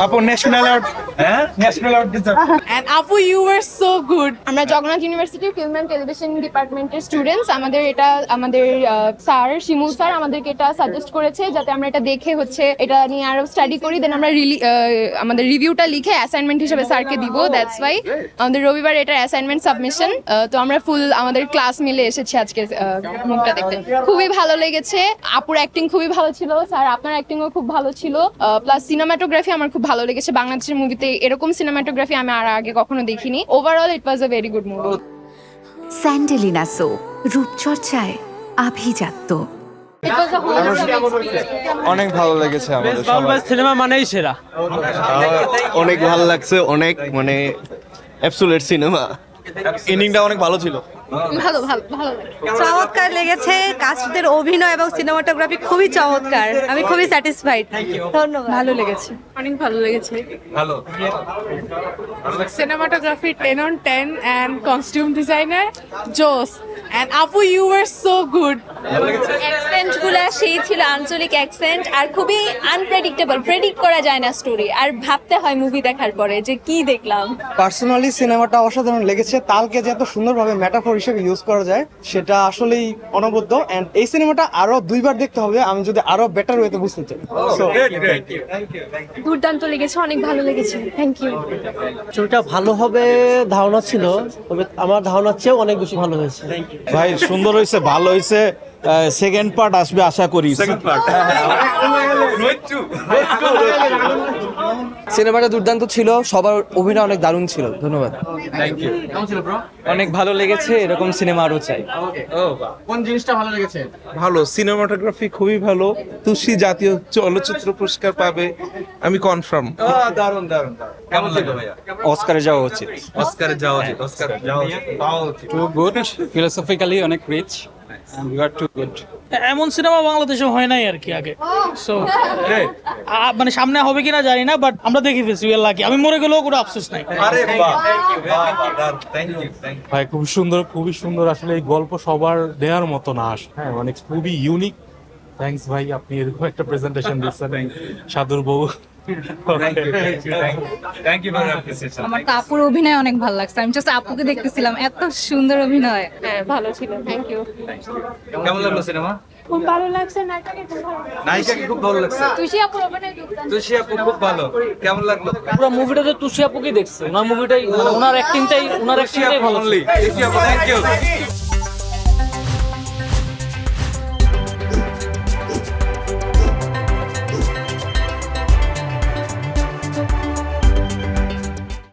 আপু national award, হ্যাঁ national award deserve. And Apu, you were so good. আমরা জগন্নাথ ইউনিভার্সিটির ফিল্ম অ্যান্ড টেলিভিশন ডিপার্টমেন্টের স্টুডেন্টস। আমাদের স্যার শিমুল স্যার আমাদেরকে এটা সাজেস্ট করেছে যাতে আমরা এটা দেখে হচ্ছে এটা নিয়ে আরো স্টাডি করি, দেন আমরা আমাদের রিভিউটা লিখে অ্যাসাইনমেন্ট হিসেবে স্যারকে দিব। দ্যাটস ওয়াই আমাদের রবিবার এটা অ্যাসাইনমেন্ট সাবমিশন। তো আমরা ফুল আমাদের ক্লাস মিলে এসেছি আজকে মুভটা দেখতে। খুবই ভালো লেগেছে, আপুর অ্যাক্টিং খুবই ভালো ছিল, স্যার আপনার অ্যাক্টিংও খুব ভালো ছিল, প্লাস সিনেমাটোগ্রাফি আমার খুব ভালো লেগেছে। বাংলাদেশের মুভিতে এরকম সিনেমাটোগ্রাফি আমি আর আগে কখনো দেখিনি। Overall it was a very good movie. Sandelina সো, রূপচর্চায় আভিজাত্য। অনেক ভালো লেগেছে আমাদের সবার। সিনেমা মানেই সেরা। অনেক ভালো লাগছে, অনেক মানে অ্যাবসোলিউট সিনেমা। ইনিংটা অনেক ভালো ছিল। ভালো ভালো ভালো চমৎকার লেগেছে, কাস্টদের অভিনয় এবং সিনেমাটোগ্রাফি খুবই চমৎকার। আমি খুবই স্যাটিসফাইড। ধন্যবাদ। ভালো লেগেছে, অনেক ভালো লেগেছে। ভালো। Cinematography 10 on 10 and costume designer Joss and Apu, you were so good. Accent গুলা সেই ছিল, আঞ্চলিক অ্যাকসেন্ট, আর খুবই আনপ্রেডিক্টেবল, প্রেডিক্ট করা যায় না স্টোরি, আর ভাবতে হয় মুভি দেখার পরে যে কি দেখলাম। পার্সোনালি সিনেমাটা অসাধারণ লেগেছে। তালকে যে এত সুন্দরভাবে মেটাফোর হিসেবে ইউজ করা যায় সেটা আসলেই অনবদ্য। এন্ড এই সিনেমাটা আরো দুইবার দেখতে হবে আমি যদি আরো বেটার ওয়েতে বুঝতে চাই। দুর্দান্ত লেগেছে, অনেক ভালো লেগেছে। Thank you. ছবিটা ভালো হবে ধারণা ছিল, তবে আমার ধারণার চেয়েও অনেক বেশি ভালো হয়েছে। ভাই সুন্দর হয়েছে, ভালো হয়েছে। সেকেন্ড পার্ট আসবে আশা করি। সিনেমাটা দুর্দান্ত ছিল, সবার অভিনয় অনেক দারুণ ছিল। ধন্যবাদ। অনেক ভালো লেগেছে, এরকম সিনেমা আরো চাই। কোন জিনিসটা ভালো লেগেছে? ভালো সিনেমাটোগ্রাফি খুবই ভালো। তুষি জাতীয় চলচ্চিত্র পুরস্কার পাবে আমি কনফার্ম। দারুণ দারুণ। কেমন লাগলো ভাইয়া? অস্কারে যাওয়া উচিত। অস্কারে যাওয়া উচিত, অস্কারে যাওয়া উচিত, পাওয়া উচিত। টু গুড, ফিলোসফিক্যালি অনেক rich, and we are too good. এমন সিনেমা বাংলাদেশে হয় নাই আর কি আগে। সো মানে সামনে হবে কিনা জানি না, বাট আমরা দেখে ফেলছি, উই আর লাকি। আমি মরে গেলেও কোনো আফসোস নাই। আরে বাহ, থ্যাংক ইউ। ভাই খুবই সুন্দর আসলে এই গল্প সবার দেওয়ার মতো না। হ্যাঁ মানে খুবই ইউনিক। থ্যাঙ্কস ভাই, আপনি এরকম একটা প্রেজেন্টেশন দিচ্ছেন। সাধুর বউ। Thank you for appreciation. আমার তো আপুর অভিনয় অনেক ভালো লাগছে। আমি জাস্ট আপুকে দেখতেছিলাম, এত সুন্দর অভিনয়। হ্যাঁ ভালো ছিল, থ্যাংক ইউ। কেমন লাগলো সিনেমা? খুব ভালো লাগছে, নায়িকাকে খুব ভালো লাগছে। নায়িকাকে খুব ভালো লাগছে। তুষি আপুর অভিনয় দুর্দান্ত। তুষি আপু খুব ভালো। কেমন লাগলো? পুরো মুভিটাতে তুষি আপুকে দেখছে, ওনার মুভিটাই, ওনার অ্যাক্টিংটাই ভালো। তুষি আপু, থ্যাংক ইউ।